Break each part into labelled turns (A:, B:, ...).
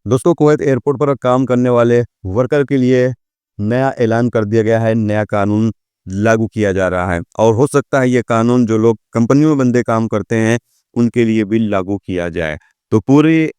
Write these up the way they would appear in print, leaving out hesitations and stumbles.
A: दोस्तों, Kuwait airport पर काम करने वाले वर्कर के लिए नया ऐलान कर दिया गया है। नया कानून लागू किया जा रहा है और हो सकता है ये कानून जो लोग कंपनियों में बंदे काम करते हैं उनके लिए भी लागू किया जाए। तो पूरी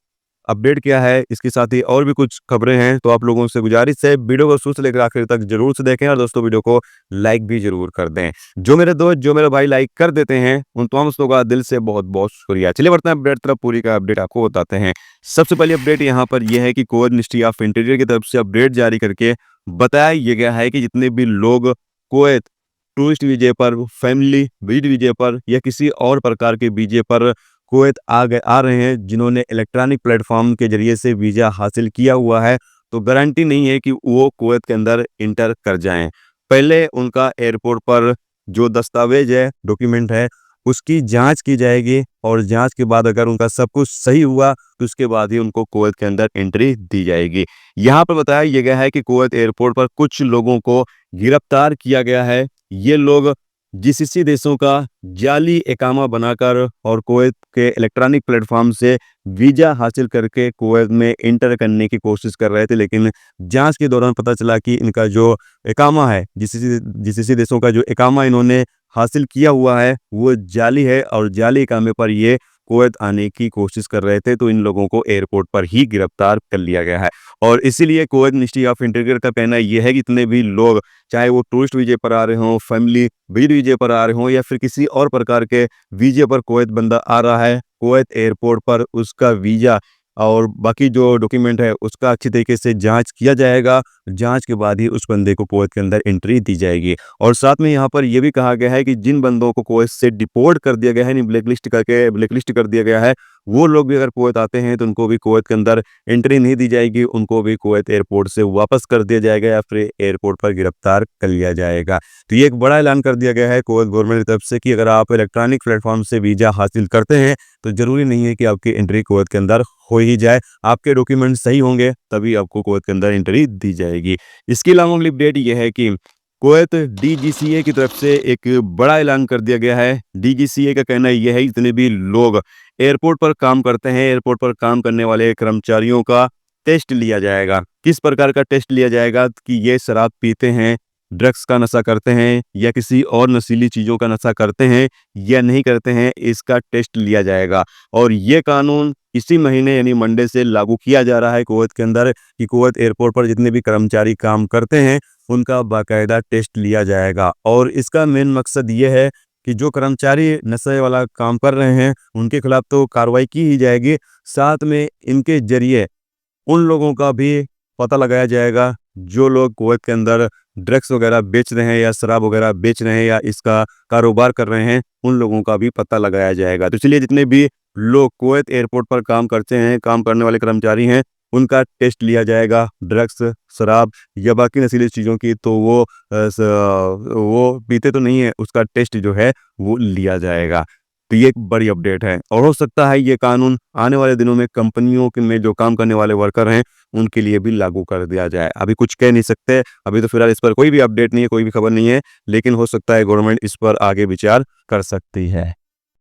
A: अपडेट क्या है, इसके साथ ही और भी कुछ खबरें हैं, तो आप लोगों से गुजारिश है वीडियो को शुरू से लेकर आखिर तक जरूर से देखें और दोस्तों वीडियो को लाइक भी जरूर कर दें। जो मेरे दोस्त, जो मेरे भाई लाइक कर देते हैं उन तमाम दोस्तों का दिल से बहुत बहुत शुक्रिया। चलिए बढ़ते हैं अपडेट तरफ, पूरी का अपडेट आपको बताते हैं। सबसे पहले अपडेट यहाँ पर यह है कि कुवैत मिनिस्ट्री ऑफ इंटीरियर की तरफ से अपडेट जारी करके बताया यह गया है कि जितने भी लोग कुवैत टूरिस्ट वीजे पर, फैमिली विजिट वीजे पर या किसी और प्रकार के वीजे पर कुवैत आ रहे हैं, जिन्होंने इलेक्ट्रॉनिक प्लेटफॉर्म के जरिए से वीज़ा हासिल किया हुआ है, तो गारंटी नहीं है कि वो कुवैत के अंदर इंटर कर जाएं। पहले उनका एयरपोर्ट पर जो दस्तावेज है, डॉक्यूमेंट है, उसकी जांच की जाएगी और जांच के बाद अगर उनका सब कुछ सही हुआ तो उसके बाद ही उनको कुवैत के अंदर एंट्री दी जाएगी। यहाँ पर बताया यह गया है कि कुवैत एयरपोर्ट पर कुछ लोगों को गिरफ्तार किया गया है। ये लोग जीसीसी देशों का जाली इकामा बनाकर और कुवैत के इलेक्ट्रॉनिक प्लेटफॉर्म से वीज़ा हासिल करके कुवैत में इंटर करने की कोशिश कर रहे थे, लेकिन जांच के दौरान पता चला कि इनका जो इकामा है, जीसीसी देशों का जो इकामा इन्होंने हासिल किया हुआ है वो जाली है और जाली इकामे पर ये कुवैत आने की कोशिश कर रहे थे, तो इन लोगों को एयरपोर्ट पर ही गिरफ्तार कर लिया गया है। और इसीलिए कुवैत मिनिस्ट्री ऑफ इंटीरियर का कहना यह है कि इतने भी लोग, चाहे वो टूरिस्ट वीजे पर आ रहे हों, फैमिली विजिट वीजे पर आ रहे हों या फिर किसी और प्रकार के वीजे पर कुवैत बंदा आ रहा है, कुवैत एयरपोर्ट पर उसका वीज़ा और बाकी जो डॉक्यूमेंट है उसका अच्छी तरीके से जांच किया जाएगा। जांच के बाद ही उस बंदे को कुवैत के अंदर एंट्री दी जाएगी। और साथ में यहाँ पर यह भी कहा गया है कि जिन बंदों को कुवैत से डिपोर्ट कर दिया गया है, ब्लैकलिस्ट कर दिया गया है, वो लोग भी अगर कुवैत आते हैं तो उनको भी कुवैत के अंदर एंट्री नहीं दी जाएगी, उनको भी कुवैत एयरपोर्ट से वापस कर दिया जाएगा या फिर एयरपोर्ट पर गिरफ्तार कर लिया जाएगा। तो ये एक बड़ा ऐलान कर दिया गया है कुवैत गवर्नमेंट की तरफ से कि अगर आप इलेक्ट्रॉनिक प्लेटफॉर्म से वीज़ा हासिल करते हैं तो जरूरी नहीं है कि आपकी एंट्री कुवैत के अंदर हो ही जाए। आपके डॉक्यूमेंट सही होंगे तभी आपको कुवैत के अंदर एंट्री दी जाएगी। इसके अलावा अगली अपडेट यह है कि कुवैत डीजीसीए की तरफ से एक बड़ा ऐलान कर दिया गया है। डीजीसीए का कहना यह है जितने भी लोग एयरपोर्ट पर काम करते हैं, एयरपोर्ट पर काम करने वाले कर्मचारियों का टेस्ट लिया जाएगा। किस प्रकार का टेस्ट लिया जाएगा कि ये शराब पीते हैं, ड्रग्स का नशा करते हैं या किसी और नशीली चीज़ों का नशा करते हैं या नहीं करते हैं, इसका टेस्ट लिया जाएगा। और ये कानून इसी महीने यानी मंडे से लागू किया जा रहा है कुवैत के अंदर कि कुवैत एयरपोर्ट पर जितने भी कर्मचारी काम करते हैं उनका बाकायदा टेस्ट लिया जाएगा। और इसका मेन मकसद ये है कि जो कर्मचारी नशे वाला काम कर रहे हैं उनके खिलाफ तो कार्रवाई की ही जाएगी, साथ में इनके जरिए उन लोगों का भी पता लगाया जाएगा जो लोग कुवैत के अंदर ड्रग्स वगैरह बेच रहे हैं या शराब वगैरह बेच रहे हैं या इसका कारोबार कर रहे हैं, उन लोगों का भी पता लगाया जाएगा। तो इसलिए जितने भी लोग कुवैत एयरपोर्ट पर काम करते हैं, काम करने वाले कर्मचारी हैं, उनका टेस्ट लिया जाएगा ड्रग्स, शराब या बाकी नशीली चीज़ों की। तो वो पीते तो नहीं है, उसका टेस्ट जो है वो लिया जाएगा। तो ये एक बड़ी अपडेट है और हो सकता है ये कानून आने वाले दिनों में कंपनियों में जो काम करने वाले वर्कर हैं उनके लिए भी लागू कर दिया जाए। अभी कुछ कह नहीं सकते, अभी तो फिलहाल इस पर कोई भी अपडेट नहीं है, कोई भी खबर नहीं है, लेकिन हो सकता है गवर्नमेंट इस पर आगे विचार कर सकती है।